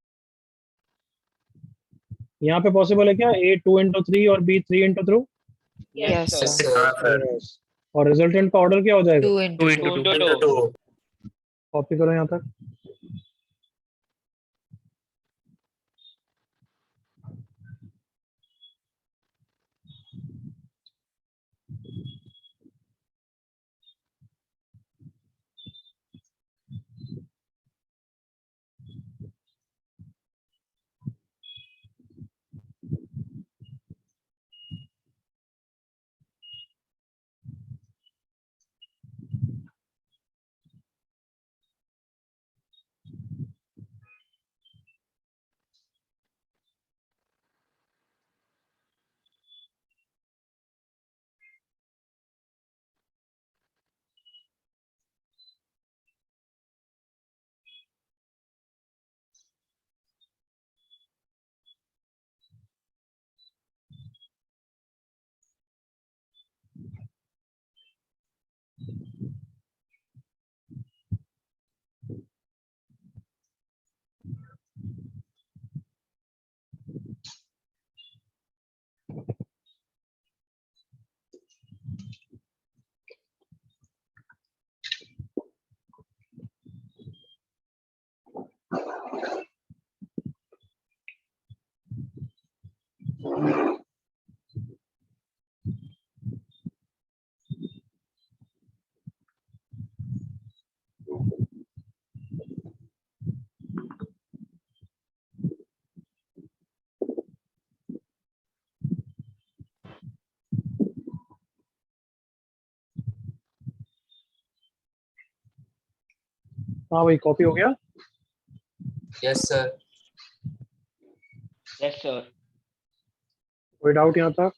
यहाँ पे पॉसिबल है क्या, a 2 इंटू 3 और b 3 into 3? Yes, Yes, sir. Yes, sir. sir. Ah, sir. Yes. और रिजल्टेंट का ऑर्डर क्या हो जाएगा? 2 into 2. 2 into Into 2. 2. कॉपी करो यहाँ तक। हाँ भाई कॉपी हो गया? Yes, sir. Yes, sir. कोई डाउट यहाँ तक?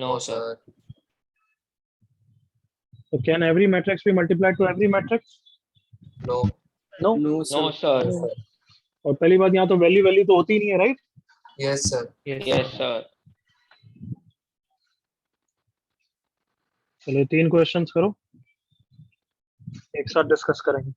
No, sir. तो can every matrix be multiplied to every matrix? No. No. No, No, sir. sir. और पहली बात यहाँ तो वैल्यू वैल्यू तो होती नहीं है, right? Yes, sir. Yes, sir. चलिए 3 क्वेश्चंस करो, एक साथ डिस्कस करेंगे।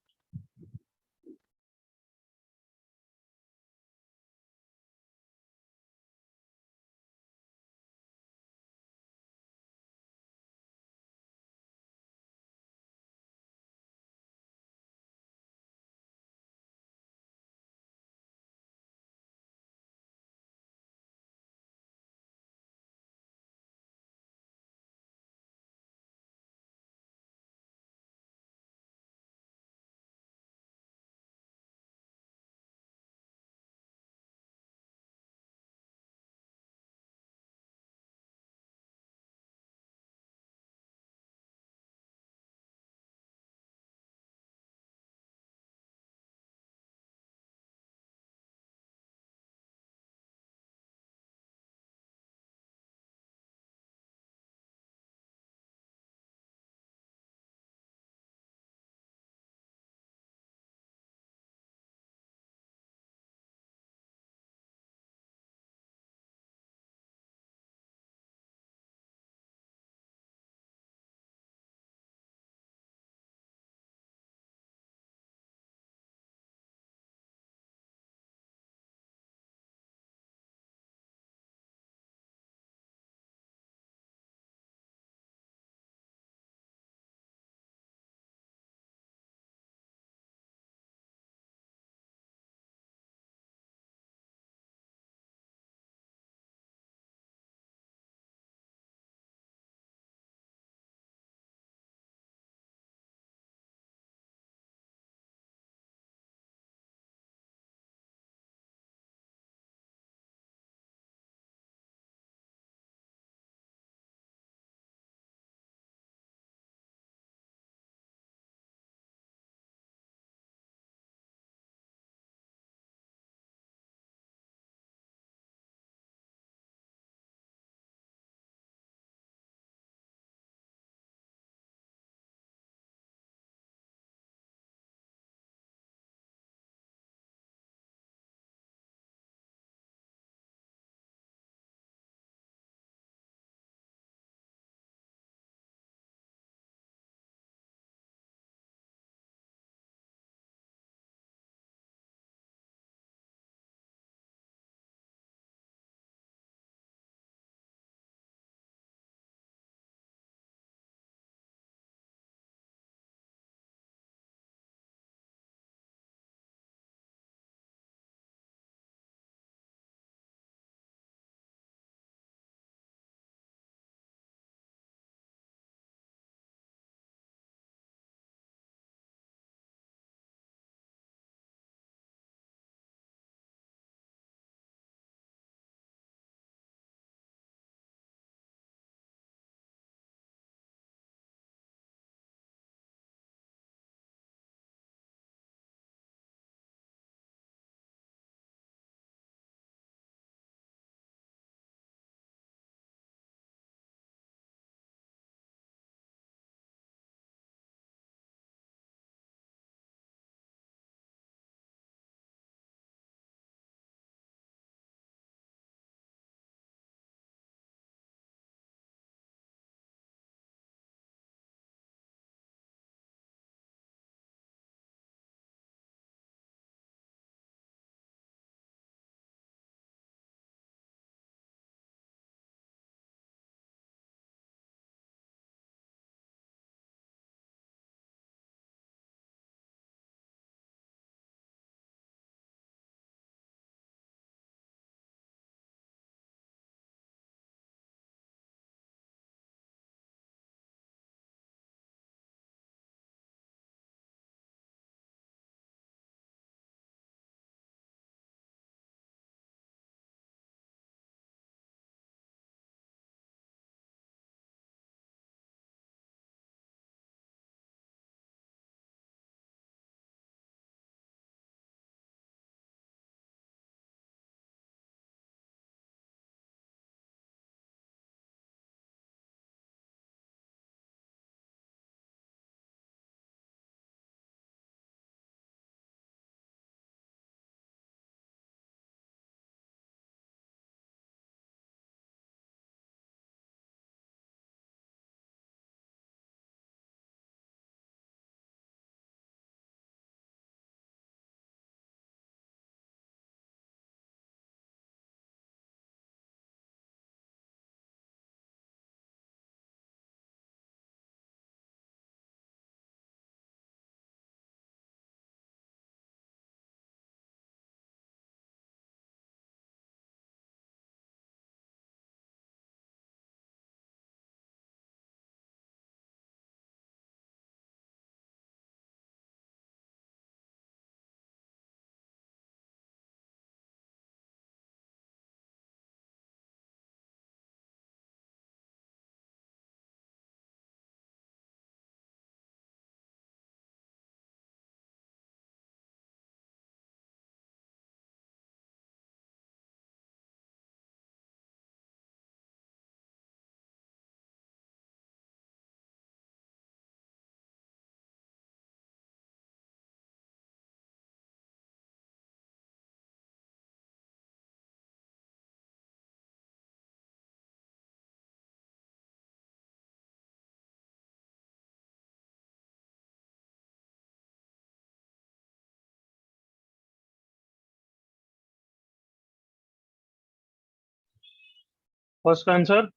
First answer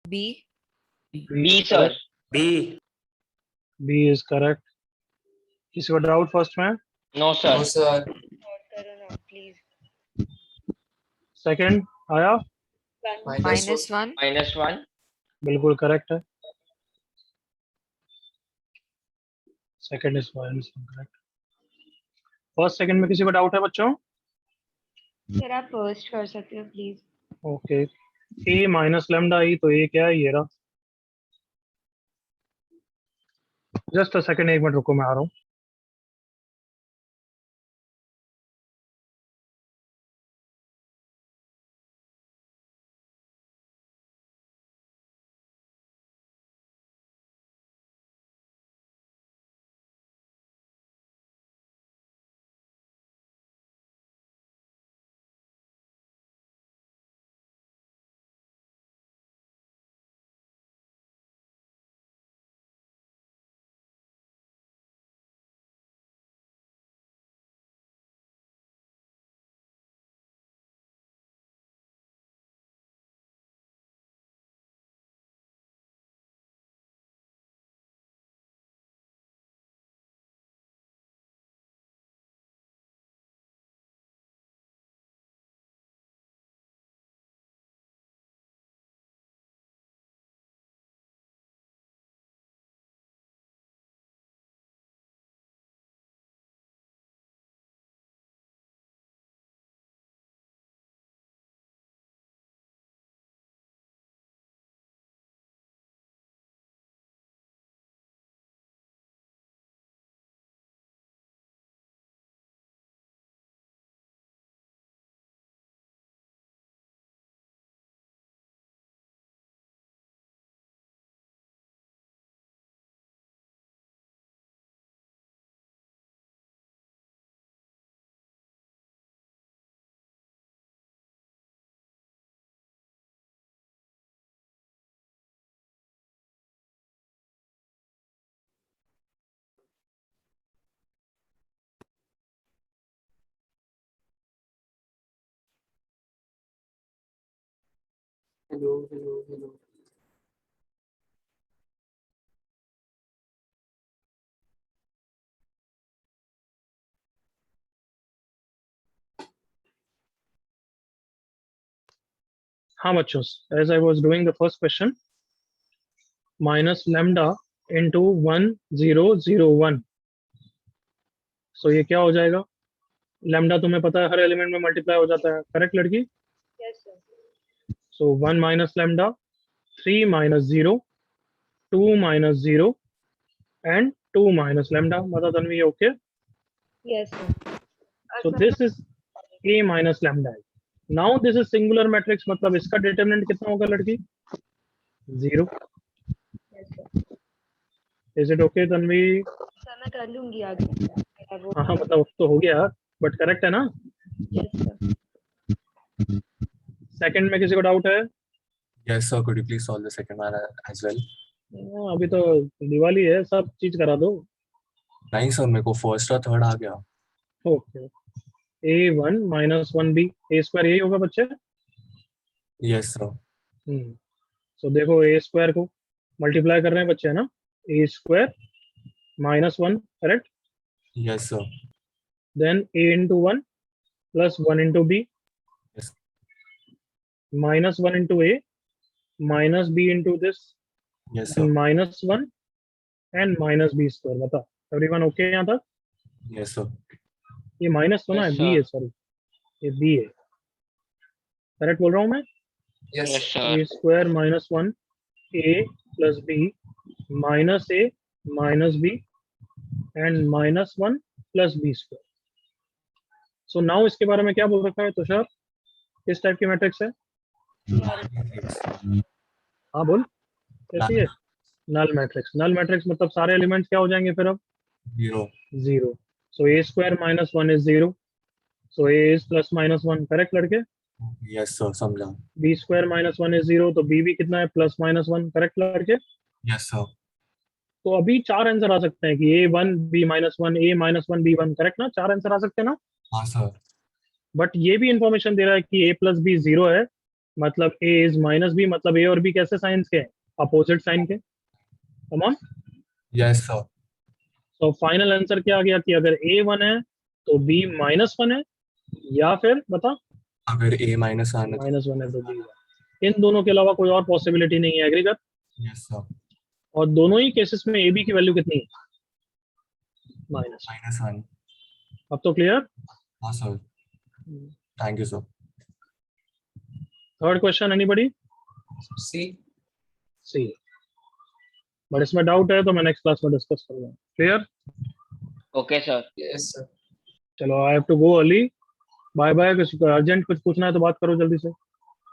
B. B, sir. B. B is correct. किसी को डाउट फर्स्ट में? No, sir. No, sir. Not करो ना, please. सेकंड आया? Minus 1. -1. बिल्कुल करेक्ट है. Second is correct. First second में किसी को डाउट है बच्चों? सर आप फर्स्ट कर सकते हो please. Okay. A minus lambda E, तो ए क्या है? ये रहा. जस्ट अ सेकंड, एक मिनट रुको, मैं आ रहा हूँ. Hello. हाँ बच्चों, as I was doing the first question, minus lambda into 1001. So ये क्या हो जाएगा? लेमडा तुम्हें पता है हर एलिमेंट में मल्टीप्लाई हो जाता है, करेक्ट लड़की? Yes sir. So 1 minus lambda, 3 minus 0, 2 minus 0 and 2 minus lambda. बता Tanvi, okay? Yes sir. So this is a minus lambda. Now this is singular matrix, मतलब इसका डिटरमिनेंट कितना होगा लड़की? 0. Yes sir. Is it okay Tanvi? Sir मैं कर लूंगी आगे. मेरा वो हाँ मतलब तो हो गया, बट करेक्ट है ना? Yes sir. सेकंड में किसी को डाउट है? Yes, sir. Could you please solve the second one as well? अभी तो दिवाली है, सब चीज करा दो. नहीं सर, मेरे को फर्स्ट और थर्ड आ गया. Okay. a1 minus 1b, a square यही होगा बच्चे? Yes, sir. सो देखो ए स्क्वायर को मल्टीप्लाई कर रहे हैं बच्चे, है ना? A square minus 1, correct? Yes, sir. Then a into 1 plus 1 into B, Yes. Minus 1 into A, minus B into this, Yes, sir. Minus 1 and minus B square. बता everyone okay यहाँ तक? Yes, sir. ये minus तो ना है, Yes, B sir. है, sorry ये B है, करेक्ट बोल रहा हूँ मैं? Yes. Yes, sir. A square minus 1 A plus B minus A minus B and minus 1 plus B square. So now इसके बारे में क्या बोल रखा है तुषार? किस टाइप की मैट्रिक्स है? हाँ बोल, कैसी है? Null matrix. नल मैट्रिक्स मतलब सारे एलिमेंट्स क्या हो जाएंगे फिर अब? 0. 0. So A square minus 1 is 0. So A is plus minus 1, correct लड़के? Yes, sir. समझा. बी स्क्वायर माइनस 1 इज 0, तो बी भी कितना है? प्लस माइनस 1, करेक्ट लड़के? Yes, sir. तो अभी 4 आंसर आ सकते हैं कि a1 b minus 1 a minus 1 b1, correct ना? 4 आंसर आ सकते हैं ना? हाँ सर. बट ये भी इंफॉर्मेशन दे रहा है कि a प्लस बी 0 है मतलब a इज माइनस b, मतलब a और b कैसे साइंस के हैं? अपोजिट साइन के। Come on. Yes, sir. तो फाइनल आंसर क्या आ गया कि अगर a 1 है तो b -1 है, या फिर बता अगर a minus 1 है तो -1 है तो b 1। इन दोनों के अलावा कोई और पॉसिबिलिटी नहीं है। एग्री कर? yes, sir. और दोनों ही केसेस में a b की वैल्यू कितनी है? माइनस। -1. अब तो क्लियर? हाँ, sir. Thank you, sir. Third question anybody? C. C. But इसमें डाउट है तो मैं नेक्स्ट क्लास में डिस्कस करूंगा। Clear? Okay, sir. Yes, sir. चलो, I have to go early. Bye bye. कुछ अर्जेंट कुछ पूछना है तो बात करो जल्दी से।